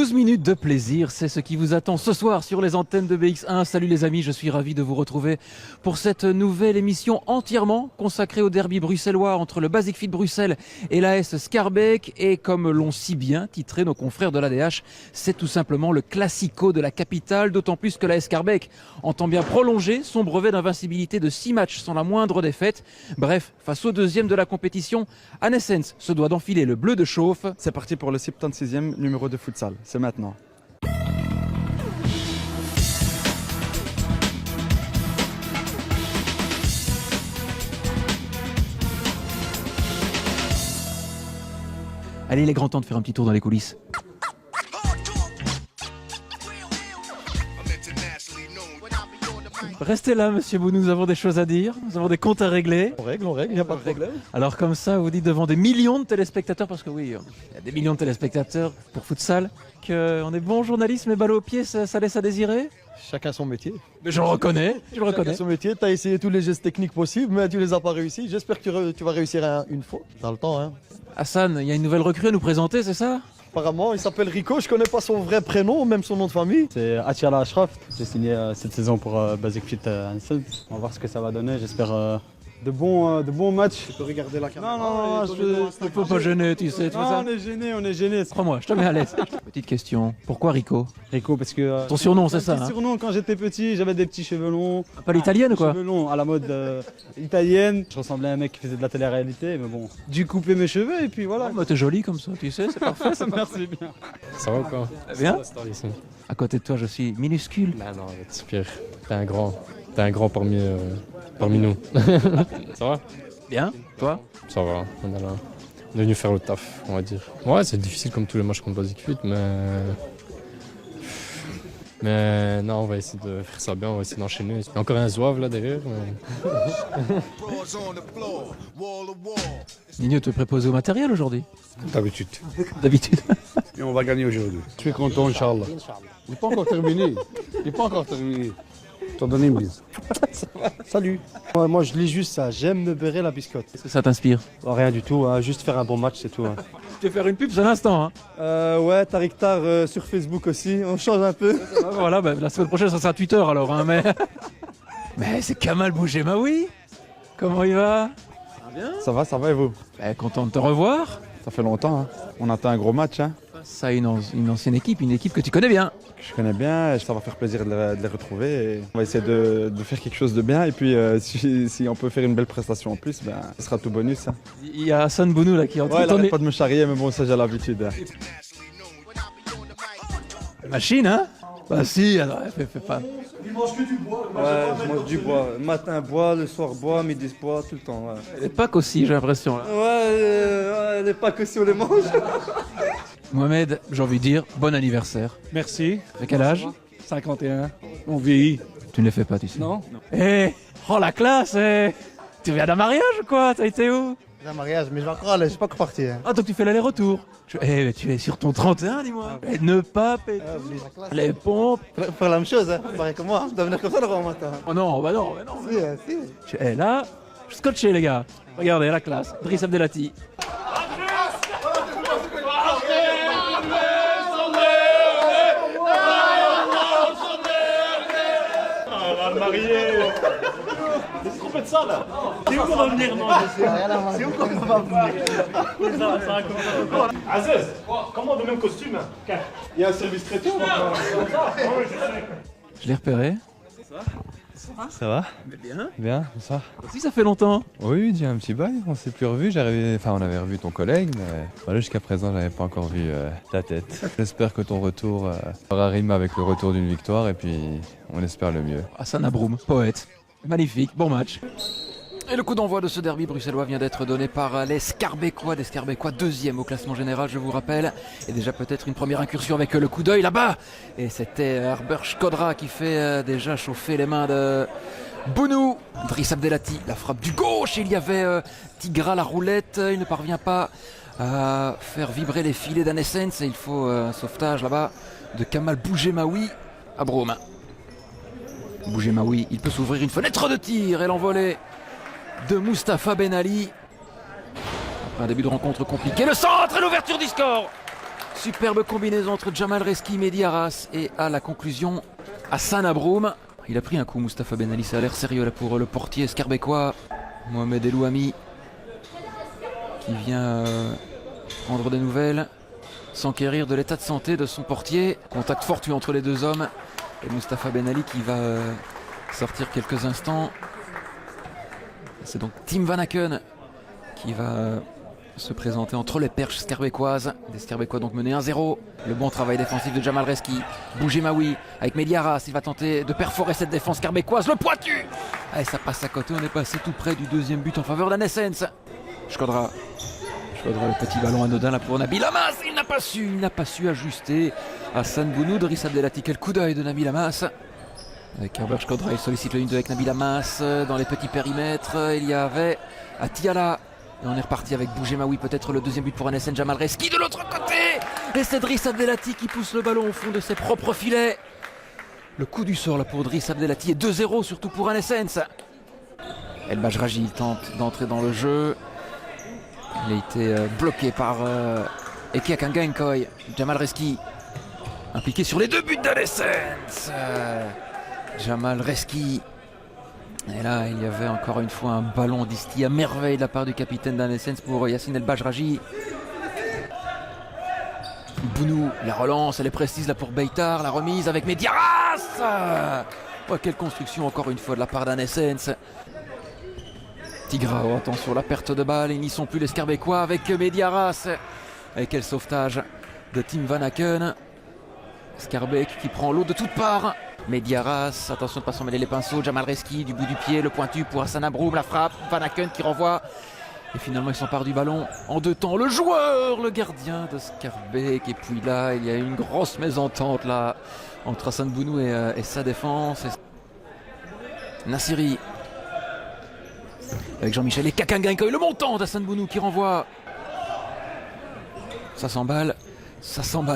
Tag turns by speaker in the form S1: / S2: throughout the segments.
S1: 12 minutes de plaisir, c'est ce qui vous attend ce soir sur les antennes de BX1. Salut les amis, je suis ravi de vous retrouver pour cette nouvelle émission entièrement consacrée au derby bruxellois entre le Basic Fit Bruxelles et l'AS Schaerbeek. Et comme l'ont si bien titré nos confrères de l'ADH, c'est tout simplement le classico de la capitale, d'autant plus que l'AS Schaerbeek entend bien prolonger son brevet d'invincibilité de 6 matchs sans la moindre défaite. Bref, face au deuxième de la compétition, Anessens se doit d'enfiler le bleu de chauffe.
S2: C'est parti pour le 76e numéro de futsal, c'est maintenant.
S1: Allez, il est grand temps de faire un petit tour dans les coulisses. Restez là, monsieur Bou, nous avons des choses à dire, nous avons des comptes à régler.
S2: On règle, il n'y a pas de problème.
S1: Alors comme ça, vous dites devant des millions de téléspectateurs, parce que oui, il y a des millions de téléspectateurs pour futsal, qu'on est bon journaliste, mais balle au pied, ça laisse à désirer.
S2: Chacun son métier.
S1: Mais je le reconnais,
S2: Chacun son métier, tu as essayé tous les gestes techniques possibles, mais tu les as pas réussi. J'espère que tu vas réussir une fois. Dans le temps, hein.
S1: Hassan, il y a une nouvelle recrue à nous présenter, c'est ça?
S2: Apparemment, il s'appelle Rico, je connais pas son vrai prénom, même son nom de famille.
S3: C'est Atiala Ashraf, j'ai signé cette saison pour Basic Fit Anessens. On va voir ce que ça va donner, j'espère de bons matchs.
S2: Tu peux regarder la caméra.
S3: Non,
S1: Il ne faut pas gêner, tu sais, tout ça.
S3: on est gêné.
S1: Crois-moi, je te mets à l'aise. Petite question, pourquoi Rico?
S3: Rico, parce que...
S1: Ton surnom, c'est ça,
S3: Petit
S1: hein?
S3: surnom, quand j'étais petit, j'avais des petits cheveux longs.
S1: Pas l'italienne ou quoi?
S3: Cheveux longs à la mode italienne. Je ressemblais à un mec qui faisait de la télé-réalité, mais bon, dû couper mes cheveux et puis voilà.
S1: Bah, t'es joli comme ça, tu sais, c'est parfait.
S3: Merci bien.
S4: Ça va ou quoi?
S1: Bien.
S4: C'est ici.
S1: À côté de toi, je suis minuscule.
S4: Non, c'est pire. T'es un grand parmi nous. Ça va?
S1: Bien, toi?
S4: Ça va, on est là. On est venu faire le taf, on va dire. Ouais, c'est difficile comme tous les matchs contre Basic Fit, mais non, on va essayer de faire ça bien, on va essayer d'enchaîner. Il y a encore un zouave là derrière. Mais...
S1: Nino, te préposer au matériel aujourd'hui?
S5: D'habitude.
S1: D'habitude.
S5: Et on va gagner aujourd'hui. Je suis content, Inch'Allah. Il n'est pas encore terminé. Je t'en donne une bise.
S6: Salut. Moi je lis juste ça, j'aime me beurrer la biscotte.
S1: Est-ce que ça t'inspire?
S6: Rien du tout, hein, juste faire un bon match c'est tout. Hein.
S1: Je vais faire une pub à l'instant. Hein.
S6: Ouais, Tariq Tar sur Facebook aussi, on change un peu.
S1: Voilà, bah, la semaine prochaine ça sera Twitter alors. Hein, mais c'est Kamal Boujemaoui. Comment il va?
S2: Ça va et vous?
S1: Content de te revoir.
S2: Ça fait longtemps, hein. On attend un gros match, hein.
S1: Ça, une ancienne équipe, une équipe que tu connais bien.
S2: Je connais bien, ça va faire plaisir de les retrouver. Et on va essayer de faire quelque chose de bien et puis si on peut faire une belle prestation en plus, ben, ce sera tout bonus. Hein.
S1: Il y a Hassan Bounou là qui est en train
S2: Ouais, il
S1: de
S2: arrête pas de me charrier, mais bon, ça j'ai l'habitude. Hein.
S1: Machine, hein? Bah si, alors fais pas.
S6: Ouais, je mange du bois. Le matin bois, le soir bois, midi bois, tout le temps. Ouais,
S1: Les Pâques aussi, j'ai l'impression. Là.
S6: ouais les pâques aussi on les mange.
S1: Mohamed, j'ai envie de dire bon anniversaire.
S3: Merci.
S1: À quel âge?
S3: 51. On vieillit.
S1: Tu ne les fais pas, tu sais.
S3: Non?
S1: Oh la classe, Tu viens d'un mariage ou quoi? T'as été où?
S6: Un mariage, mais je vais encore aller, je suis pas encore parti. Hein.
S1: Ah, donc tu fais l'aller-retour. Mais tu es sur ton 31, dis-moi. Ne pas péter les pompes.
S6: Faire la même chose, hein. Pareil que moi, je dois venir comme ça le grand matin.
S1: Oh non, bah non, bah non.
S6: Si.
S1: Là, je suis scotché les gars. Regardez la classe. Driss Abdelati.
S7: C'est trop de ça là. C'est où qu'on va venir manger?
S6: C'est où qu'on va venir?
S7: Aziz, comment le même costume?
S6: Il y a un service traiteur.
S1: Je l'ai repéré.
S8: Ça va? Bien, ça.
S1: Si ça fait longtemps.
S8: Oui, déjà un petit bail, on s'est plus revu. On avait revu ton collègue, mais voilà, jusqu'à présent, j'avais pas encore vu ta tête. J'espère que ton retour aura rime avec le retour d'une victoire et puis on espère le mieux.
S1: Hassan Abroum, poète. Magnifique, bon match. Et le coup d'envoi de ce derby bruxellois vient d'être donné par les Schaerbeekois. Des Schaerbeekois deuxième au classement général, je vous rappelle. Et déjà peut-être une première incursion avec le coup d'œil là-bas. Et c'était Arber Shkodra qui fait déjà chauffer les mains de Bounou. Driss Abdelati, la frappe du gauche. Il y avait Tigra, la roulette. Il ne parvient pas à faire vibrer les filets d'Anessens. Et il faut un sauvetage là-bas de Kamal Boujemaoui à Brome. Boujemaoui, il peut s'ouvrir une fenêtre de tir et l'envolée de Mustapha Ben Ali. Après un début de rencontre compliqué, le centre et l'ouverture du score. Superbe combinaison entre Jamal Reski, Mehdi Arras et à la conclusion Hassan Abroum. Il a pris un coup, Mustapha Ben Ali, ça a l'air sérieux là pour le portier scarbécois. Mohamed Elouami qui vient prendre des nouvelles, s'enquérir de l'état de santé de son portier. Contact fortuit entre les deux hommes et Mustapha Ben Ali qui va sortir quelques instants. C'est donc Tim Van Aken qui va se présenter entre les perches scarbécoises. Des Scarbécois donc menés 1-0. Le bon travail défensif de Jamal Reski. Bougemaoui avec Mehdi Arras. Il va tenter de perforer cette défense scarbécoise. Le pointu. Et ça passe à côté. On est passé tout près du deuxième but en faveur d'Anessens. Shkodra, le petit ballon anodin là pour Nabil Hamas. Il n'a pas su ajuster. Hassan Bounou, Driss Abdelati. Quel coup d'œil de Nabil Hamas. Avec Herbert Shkodra, il sollicite le 1-2 avec Nabil Hamas. Dans les petits périmètres, il y avait Atiala. Et on est reparti avec Bougemaoui, peut-être le deuxième but pour Anessens. Jamal Reski de l'autre côté. Et c'est Driss Abdelati qui pousse le ballon au fond de ses propres filets. Le coup du sort là pour Driss Abdelati et 2-0 surtout pour Anessens. El Bajraji tente d'entrer dans le jeu. Il a été bloqué par Eke Akangaenkoy. Jamal Reski impliqué sur les deux buts d'Anessens. Jamal Reski. Et là, il y avait encore une fois un ballon distillé à merveille de la part du capitaine d'Anessens pour Yacine El Bajraji. Bounou, la relance, elle est précise là pour Beitar. La remise avec Mehdi Arras. Oh, quelle construction encore une fois de la part d'Anessens. Tigrao, attention, la perte de balle. Ils n'y sont plus les Scarbécois avec Mehdi Arras. Et quel sauvetage de Tim Van Aken. Scarbeck qui prend l'eau de toutes parts. Mehdi Arras, attention de ne pas s'en mêler les pinceaux. Jamal Reski du bout du pied, le pointu pour Hassan Abroum, la frappe. Van Aken qui renvoie. Et finalement il s'empare du ballon en deux temps. Le joueur, le gardien de Scarbeck. Et puis là, il y a une grosse mésentente là entre Hassan Bounou et sa défense. Nassiri avec Jean-Michel et Kakangainkoy, le montant d'Hassan Bounou qui renvoie. Ça s'emballe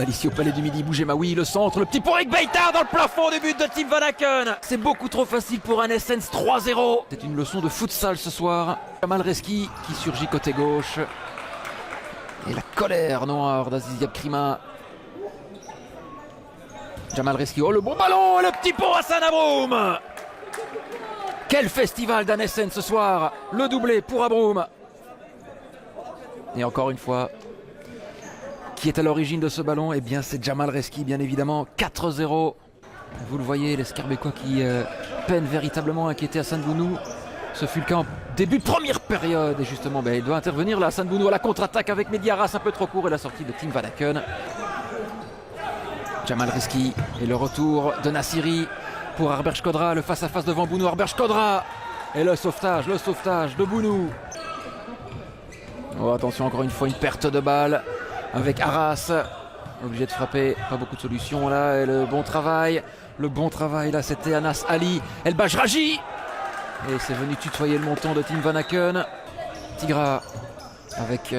S1: ici au Palais du Midi. Bougemaoui, le centre, le petit pour avec Beitar dans le plafond du but de Tim Van Aken. C'est beaucoup trop facile pour Anessens, 3-0. C'est une leçon de futsal ce soir. Jamal Reski qui surgit côté gauche. Et la colère noire d'Aziz Krima. Jamal Reski, oh le bon ballon, le petit pour Hassan Abroum. Quel festival d'Anessens ce soir. Le doublé pour Abroum. Et encore une fois, qui est à l'origine de ce ballon? Eh bien c'est Jamal Reski bien évidemment. 4-0. Vous le voyez, les Scarbécois qui peinent véritablement à inquiéter Hassan Bounou. Ce fut le cas en début de première période. Et justement il doit intervenir là, Hassan Bounou à la contre-attaque avec Mehdi Arras un peu trop court. Et la sortie de Tim Van Aken. Jamal Reski et le retour de Nassiri pour Herbert Shkodra. Le face-à-face devant Bounou, Herbert Shkodra. Et le sauvetage de Bounou. Oh, attention, encore une fois une perte de balle avec Arras, obligé de frapper, pas beaucoup de solutions là. Et le bon travail là, c'était Anas Ali El Bajraji. Et c'est venu tutoyer le montant de Tim Van Aken. Tigra avec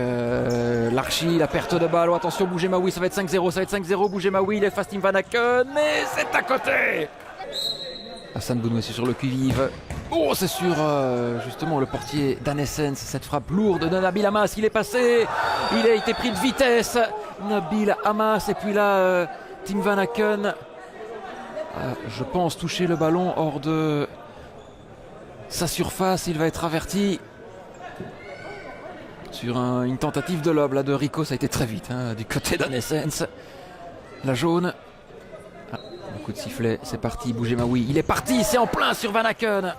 S1: l'Archi, la perte de balle. Oh, attention, Bougemaoui, ça va être 5-0, Bougemaoui, il efface Tim Van Aken, mais c'est à côté. Hassan Bounou est sur le qui-vive. Oh, c'est sur justement le portier d'Anessens. Cette frappe lourde de Nabil Hamas. Il est passé. Il a été pris de vitesse. Nabil Hamas. Et puis là, Tim Van Aken je pense toucher le ballon hors de sa surface. Il va être averti sur une tentative de lob là, de Rico. Ça a été très vite du côté d'Anessens. La jaune. Coup de sifflet, c'est parti, Bougemaoui, il est parti, c'est en plein sur Van Aken.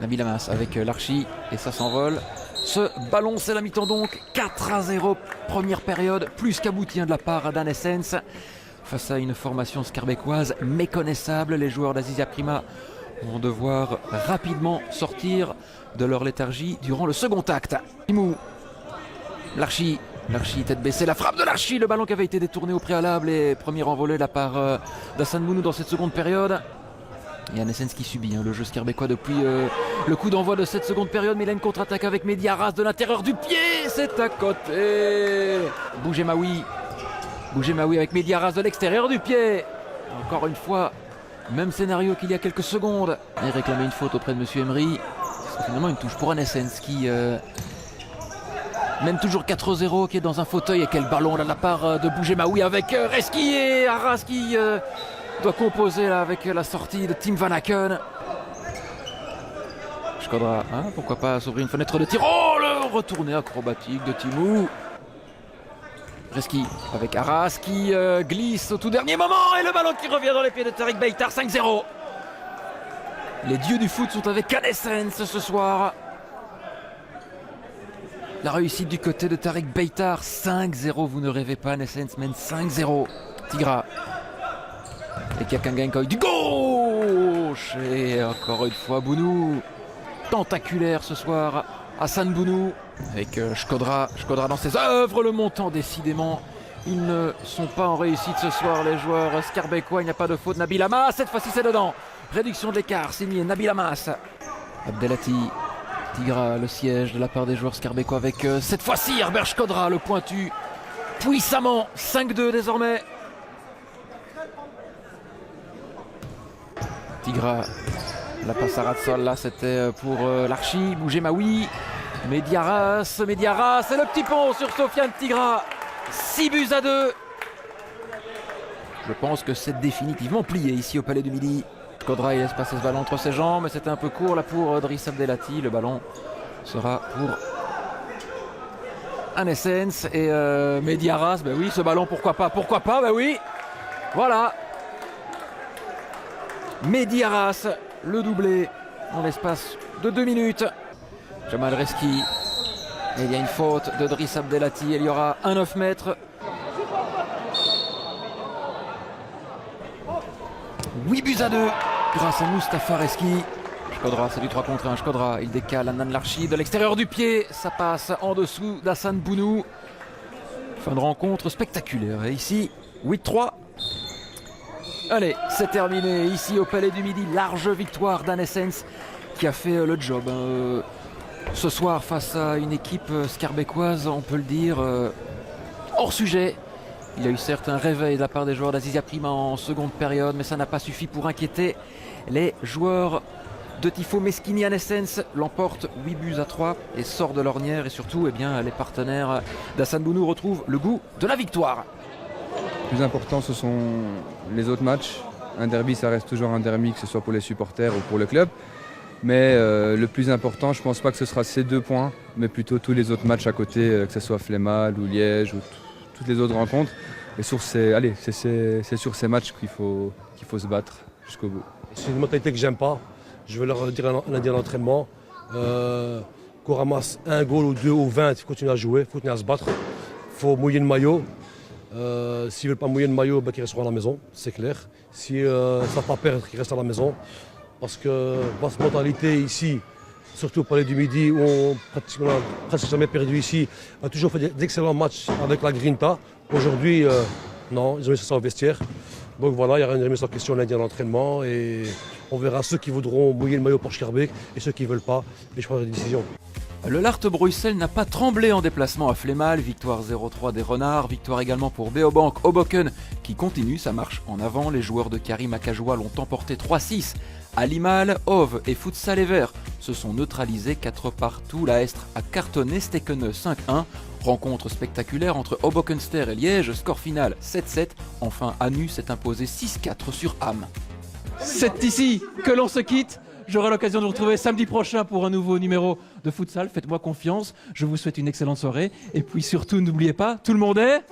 S1: Nabil Hamas avec l'Archi et ça s'envole. Ce ballon, c'est la mi-temps donc, 4-0, première période, plus qu'abouti de la part d'Anessens. Face à une formation scarbécoise méconnaissable, les joueurs d'Aziz Prima vont devoir rapidement sortir de leur léthargie durant le second acte. Timou, l'Archi, tête baissée, la frappe de l'Archi, le ballon qui avait été détourné au préalable et premier envolé de la part d'Hassan Bounou dans cette seconde période. Et Anessens qui subit le jeu scarbécois depuis le coup d'envoi de cette seconde période, mais il a une contre-attaque avec Mehdi Arras de l'intérieur du pied, c'est à côté. Bougemaoui avec Mehdi Arras de l'extérieur du pied. Encore une fois, même scénario qu'il y a quelques secondes. Il réclamait une faute auprès de Monsieur Emery. C'est finalement une touche pour Anessens qui mène toujours 4-0, qui est dans un fauteuil. Et quel ballon là de la part de Bougemaoui avec Reski et Arras qui doit composer là avec la sortie de Tim Van Aken. Shkodra, hein, pourquoi pas s'ouvrir une fenêtre de tir. Oh, le retourné acrobatique de Timou. Reski avec Arras qui glisse au tout dernier moment. Et le ballon qui revient dans les pieds de Tariq Beitar, 5-0. Les dieux du foot sont avec Anessens ce soir. La réussite du côté de Tariq Beitar, 5-0. Vous ne rêvez pas, Anessens mène 5-0. Tigra. Et Kakangenko du gauche. Et encore une fois, Bounou. Tentaculaire ce soir, Hassan Bounou. Avec Shkodra dans ses œuvres. Le montant, décidément. Ils ne sont pas en réussite ce soir, les joueurs scarbécois. Il n'y a pas de faute. Nabil Hamas, cette fois-ci c'est dedans. Réduction de l'écart, signé Nabil Hamas. Abdelati, Tigra, le siège de la part des joueurs scarbécois avec cette fois-ci Herbert Shkodra, le pointu. Puissamment, 5-2 désormais. Tigra, la passe à Ratsol, là c'était pour l'Archi. Bougemaoui, Mediaras, et le petit pont sur Sofiane Tigra. 6-2. Je pense que c'est définitivement plié ici au Palais du Midi. Shkodra, il laisse passer ce ballon entre ses jambes, mais c'était un peu court là pour Driss Abdelati. Le ballon sera pour Anessens et Mediaras. Ben oui, ce ballon, pourquoi pas, ben oui. Voilà. Mediaras, le doublé en l'espace de 2 minutes. Jamal Reski. Et il y a une faute de Driss Abdelati. Il y aura un 9 mètres. 8-2 grâce à Moustapha Reski. Shkodra, c'est du 3 contre 1. Shkodra, il décale Annan Larchi de l'extérieur du pied. Ça passe en dessous d'Hassan Bounou. Fin de rencontre spectaculaire. Et ici, 8-3. Allez, c'est terminé. Ici au Palais du Midi, large victoire d'Anessens qui a fait le job. Ce soir, face à une équipe scarbécoise, on peut le dire, hors sujet. Il y a eu certes un réveil de la part des joueurs d'Azizia Prima en seconde période, mais ça n'a pas suffi pour inquiéter les joueurs de Tifo Meskini. Anessens l'emporte 8-3 et sort de l'ornière. Et surtout, eh bien, les partenaires d'Hassan Bounou retrouvent le goût de la victoire.
S9: Le plus important, ce sont les autres matchs. Un derby, ça reste toujours un derby, que ce soit pour les supporters ou pour le club. Mais le plus important, je ne pense pas que ce sera ces 2 points, mais plutôt tous les autres matchs à côté, que ce soit Flémal ou Liège ou toutes les autres rencontres. Et c'est sur ces matchs qu'il faut se battre jusqu'au bout.
S5: C'est une mentalité que j'aime pas. Je vais leur dire lundi à l'entraînement. Qu'on ramasse un goal ou 2 ou 20, il faut continuer à jouer, il faut continuer à se battre. Il faut mouiller le maillot. S'ils ne veulent pas mouiller le maillot, qu'ils resteront à la maison, c'est clair. S'ils ne savent pas perdre, qu'ils restent à la maison. Parce que cette mentalité ici, surtout au Palais du Midi, où on n'a presque jamais perdu ici, a toujours fait d'excellents matchs avec la Grinta. Aujourd'hui, non, ils ont mis ça au vestiaire. Donc voilà, il y aura une remise en question lundi à l'entraînement et on verra ceux qui voudront mouiller le maillot pour Schaerbeek et ceux qui ne veulent pas. Et je prendrai des décisions.
S1: Le Lart Bruxelles n'a pas tremblé en déplacement à Flémal. Victoire 0-3 des Renards. Victoire également pour Beobank Hoboken qui continue sa marche en avant. Les joueurs de Karim Akajoua l'ont emporté 3-6. À Limal, Hove et Futsal et Vert se sont neutralisés 4 partout. La Estre a cartonné Stekene 5-1. Rencontre spectaculaire entre Hobokenster et Liège. Score final 7-7. Enfin, Anu s'est imposé 6-4 sur Ham. C'est ici que l'on se quitte. J'aurai l'occasion de vous retrouver samedi prochain pour un nouveau numéro de Futsal. Faites-moi confiance. Je vous souhaite une excellente soirée. Et puis surtout, n'oubliez pas, tout le monde est...